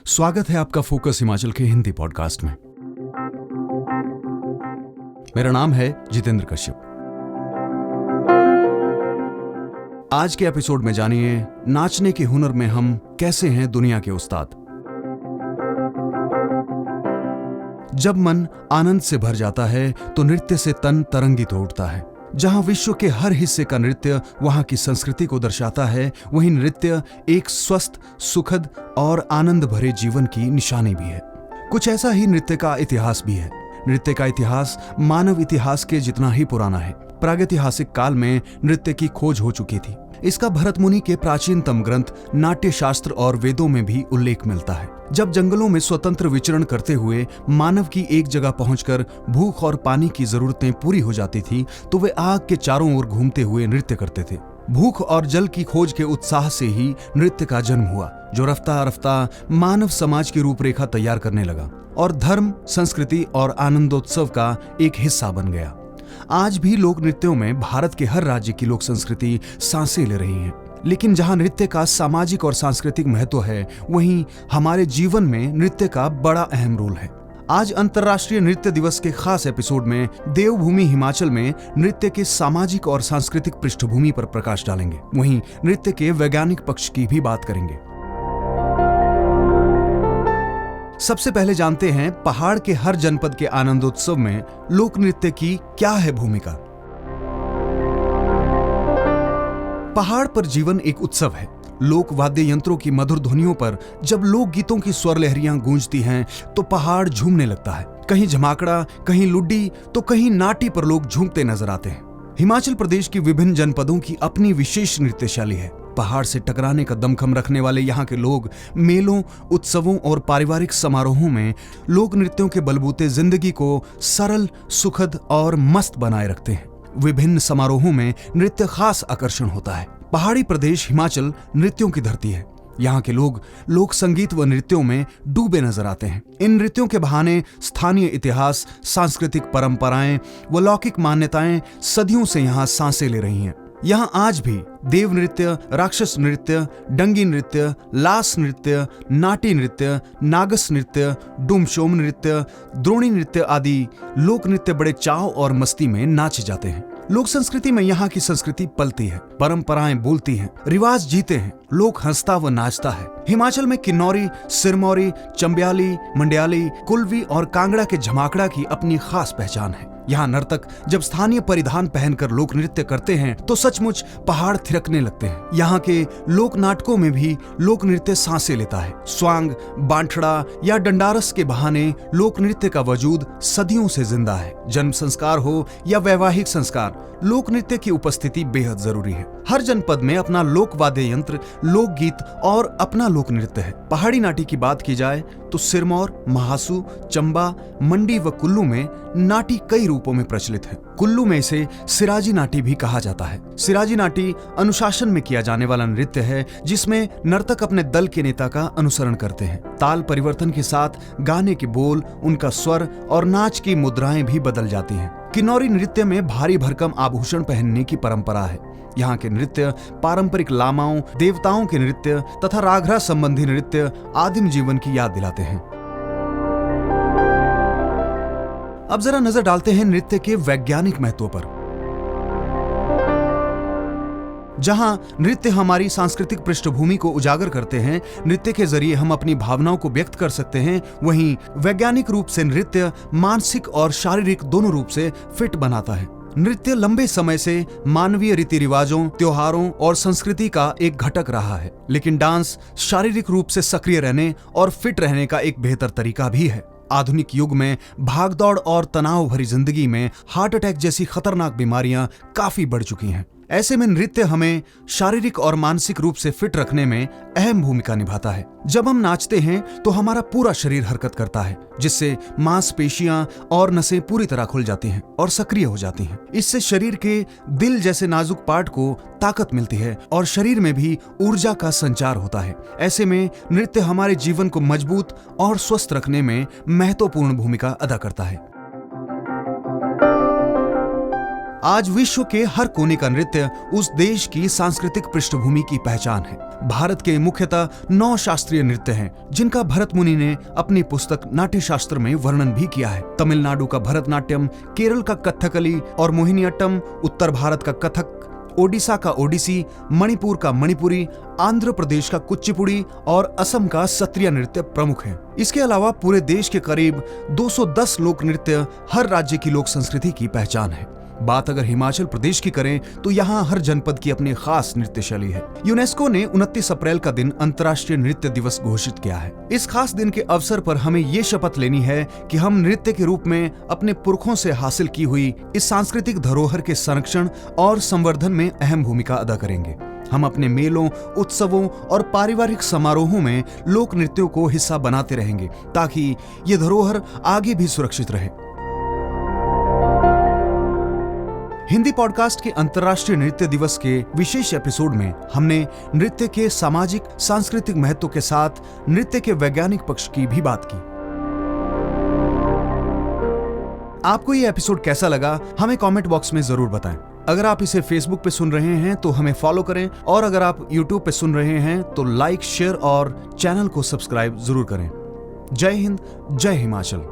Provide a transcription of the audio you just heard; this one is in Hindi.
स्वागत है आपका फोकस हिमाचल के हिंदी पॉडकास्ट में। मेरा नाम है जितेंद्र कश्यप। आज के एपिसोड में जानिए नाचने के हुनर में हम कैसे हैं दुनिया के उस्ताद। जब मन आनंद से भर जाता है तो नृत्य से तन तरंगित हो उठता है। जहां विश्व के हर हिस्से का नृत्य वहां की संस्कृति को दर्शाता है, वहीं नृत्य एक स्वस्थ, सुखद और आनंद भरे जीवन की निशानी भी है। कुछ ऐसा ही नृत्य का इतिहास भी है। नृत्य का इतिहास मानव इतिहास के जितना ही पुराना है। प्रागैतिहासिक काल में नृत्य की खोज हो चुकी थी। इसका भरत मुनि के प्राचीनतम ग्रंथ नाट्य शास्त्र और वेदों में भी उल्लेख मिलता है। जब जंगलों में स्वतंत्र विचरण करते हुए मानव की एक जगह पहुंचकर भूख और पानी की जरूरतें पूरी हो जाती थी, तो वे आग के चारों ओर घूमते हुए नृत्य करते थे। भूख और जल की खोज के उत्साह से ही नृत्य का जन्म हुआ, जो रफ्ता रफ्ता मानव समाज की रूपरेखा तैयार करने लगा और धर्म, संस्कृति और आनंदोत्सव का एक हिस्सा बन गया। आज भी लोक नृत्यों में भारत के हर राज्य की लोक संस्कृति सांसें ले रही है। लेकिन जहां नृत्य का सामाजिक और सांस्कृतिक महत्व है, वहीं हमारे जीवन में नृत्य का बड़ा अहम रोल है। आज अंतर्राष्ट्रीय नृत्य दिवस के खास एपिसोड में देवभूमि हिमाचल में नृत्य के सामाजिक और सांस्कृतिक पृष्ठभूमि पर प्रकाश डालेंगे। वहीं नृत्य के वैज्ञानिक पक्ष की भी बात करेंगे। सबसे पहले जानते हैं पहाड़ के हर जनपद के आनंदोत्सव में लोक नृत्य की क्या है भूमिका। पहाड़ पर जीवन एक उत्सव है। लोक वाद्य यंत्रों की मधुर ध्वनियों पर जब लोक गीतों की स्वर लहरियां गूंजती हैं, तो पहाड़ झूमने लगता है। कहीं झमाकड़ा, कहीं लुड्डी, तो कहीं नाटी पर लोग झूमते नजर आते हैं। हिमाचल प्रदेश की विभिन्न जनपदों की अपनी विशेष नृत्य शैली है। पहाड़ से टकराने का दमखम रखने वाले यहाँ के लोग मेलों, उत्सवों और पारिवारिक समारोहों में लोक नृत्यों के बलबूते जिंदगी को सरल, सुखद और मस्त बनाए रखते हैं। विभिन्न समारोहों में नृत्य खास आकर्षण होता है। पहाड़ी प्रदेश हिमाचल नृत्यों की धरती है। यहाँ के लोग लोक संगीत व नृत्यों में डूबे नजर आते हैं। इन नृत्यों के बहाने स्थानीय इतिहास, सांस्कृतिक परंपराएं व लौकिक मान्यताएं सदियों से यहाँ सांसें ले रही हैं। यहाँ आज भी देव नृत्य, राक्षस नृत्य, डंगी नृत्य, लास नृत्य, नाटी नृत्य, नागस नृत्य, डुमशोम नृत्य, द्रोणी नृत्य आदि लोक नृत्य बड़े चाव और मस्ती में नाचे जाते हैं। लोक संस्कृति में यहाँ की संस्कृति पलती है, परंपराएं बोलती हैं, रिवाज जीते हैं, लोग हंसता व नाचता है। हिमाचल में किन्नौरी, सिरमौरी, चंब्याली, मंड्याली, कुल्वी और कांगड़ा के झमाकड़ा की अपनी खास पहचान है। यहाँ नर्तक जब स्थानीय परिधान पहनकर लोक नृत्य करते हैं तो सचमुच पहाड़ थिरकने लगते हैं। यहाँ के लोक नाटकों में भी लोक नृत्य सांसें लेता है। स्वांग, बांठड़ा या डंडारस के बहाने लोक नृत्य का वजूद सदियों से जिंदा है। जन्म संस्कार हो या वैवाहिक संस्कार, लोक नृत्य की उपस्थिति बेहद जरूरी है। हर जनपद में अपना लोक वाद्य यंत्र, लोकगीत और अपना लोक नृत्य है। पहाड़ी नाटी की बात की जाए तो सिरमौर, महासू, चंबा, मंडी व कुल्लू में नाटी कई रूपों में प्रचलित है। कुल्लू में इसे सिराजी नाटी भी कहा जाता है। सिराजी नाटी अनुशासन में किया जाने वाला नृत्य है, जिसमें नर्तक अपने दल के नेता का अनुसरण करते हैं। ताल परिवर्तन के साथ गाने के बोल, उनका स्वर और नाच की मुद्राएं भी बदल जाती हैं। किन्नौरी नृत्य में भारी भरकम आभूषण पहनने की परंपरा है। यहाँ के नृत्य पारंपरिक लामाओं, देवताओं के नृत्य तथा रागरा संबंधी नृत्य आदिम जीवन की याद दिलाते हैं। अब जरा नजर डालते हैं नृत्य के वैज्ञानिक महत्व पर। जहां नृत्य हमारी सांस्कृतिक पृष्ठभूमि को उजागर करते हैं, नृत्य के जरिए हम अपनी भावनाओं को व्यक्त कर सकते हैं, वहीं वैज्ञानिक रूप से नृत्य मानसिक और शारीरिक दोनों रूप से फिट बनाता है। नृत्य लंबे समय से मानवीय रीति रिवाजों, त्योहारों और संस्कृति का एक घटक रहा है, लेकिन डांस शारीरिक रूप से सक्रिय रहने और फिट रहने का एक बेहतर तरीका भी है। आधुनिक युग में भागदौड़ और तनाव भरी जिंदगी में हार्ट अटैक जैसी खतरनाक बीमारियां काफी बढ़ चुकी हैं। ऐसे में नृत्य हमें शारीरिक और मानसिक रूप से फिट रखने में अहम भूमिका निभाता है। जब हम नाचते हैं तो हमारा पूरा शरीर हरकत करता है, जिससे मांसपेशियां और नसें पूरी तरह खुल जाती हैं और सक्रिय हो जाती हैं। इससे शरीर के दिल जैसे नाजुक पार्ट को ताकत मिलती है और शरीर में भी ऊर्जा का संचार होता है। ऐसे में नृत्य हमारे जीवन को मजबूत और स्वस्थ रखने में महत्वपूर्ण भूमिका अदा करता है। आज विश्व के हर कोने का नृत्य उस देश की सांस्कृतिक पृष्ठभूमि की पहचान है। भारत के मुख्यतः 9 शास्त्रीय नृत्य हैं, जिनका भरत मुनि ने अपनी पुस्तक नाट्य शास्त्र में वर्णन भी किया है। तमिलनाडु का भरतनाट्यम, केरल का कथकली और मोहिनीअट्टम, उत्तर भारत का कथक, ओडिशा का ओडिसी, मणिपुर का मणिपुरी, आंध्र प्रदेश का कुचिपुड़ी और असम का सत्रिया नृत्य प्रमुख हैं। इसके अलावा पूरे देश के करीब 210 लोक नृत्य हर राज्य की लोक संस्कृति की पहचान है। बात अगर हिमाचल प्रदेश की करें तो यहाँ हर जनपद की अपनी खास नृत्य शैली है। यूनेस्को ने 29 अप्रैल का दिन अंतर्राष्ट्रीय नृत्य दिवस घोषित किया है। इस खास दिन के अवसर पर हमें ये शपथ लेनी है कि हम नृत्य के रूप में अपने पुरखों से हासिल की हुई इस सांस्कृतिक धरोहर के संरक्षण और संवर्धन में अहम भूमिका अदा करेंगे। हम अपने मेलों, उत्सवों और पारिवारिक समारोहों में लोक नृत्यों को हिस्सा बनाते रहेंगे ताकि ये धरोहर आगे भी सुरक्षित रहे। हिंदी पॉडकास्ट के अंतर्राष्ट्रीय नृत्य दिवस के विशेष एपिसोड में हमने नृत्य के सामाजिक सांस्कृतिक महत्व के साथ नृत्य के वैज्ञानिक पक्ष की भी बात की। आपको ये एपिसोड कैसा लगा, हमें कमेंट बॉक्स में जरूर बताएं। अगर आप इसे फेसबुक पे सुन रहे हैं तो हमें फॉलो करें, और अगर आप यूट्यूब पे सुन रहे हैं तो लाइक, शेयर और चैनल को सब्सक्राइब जरूर करें। जय हिंद, जय हिमाचल।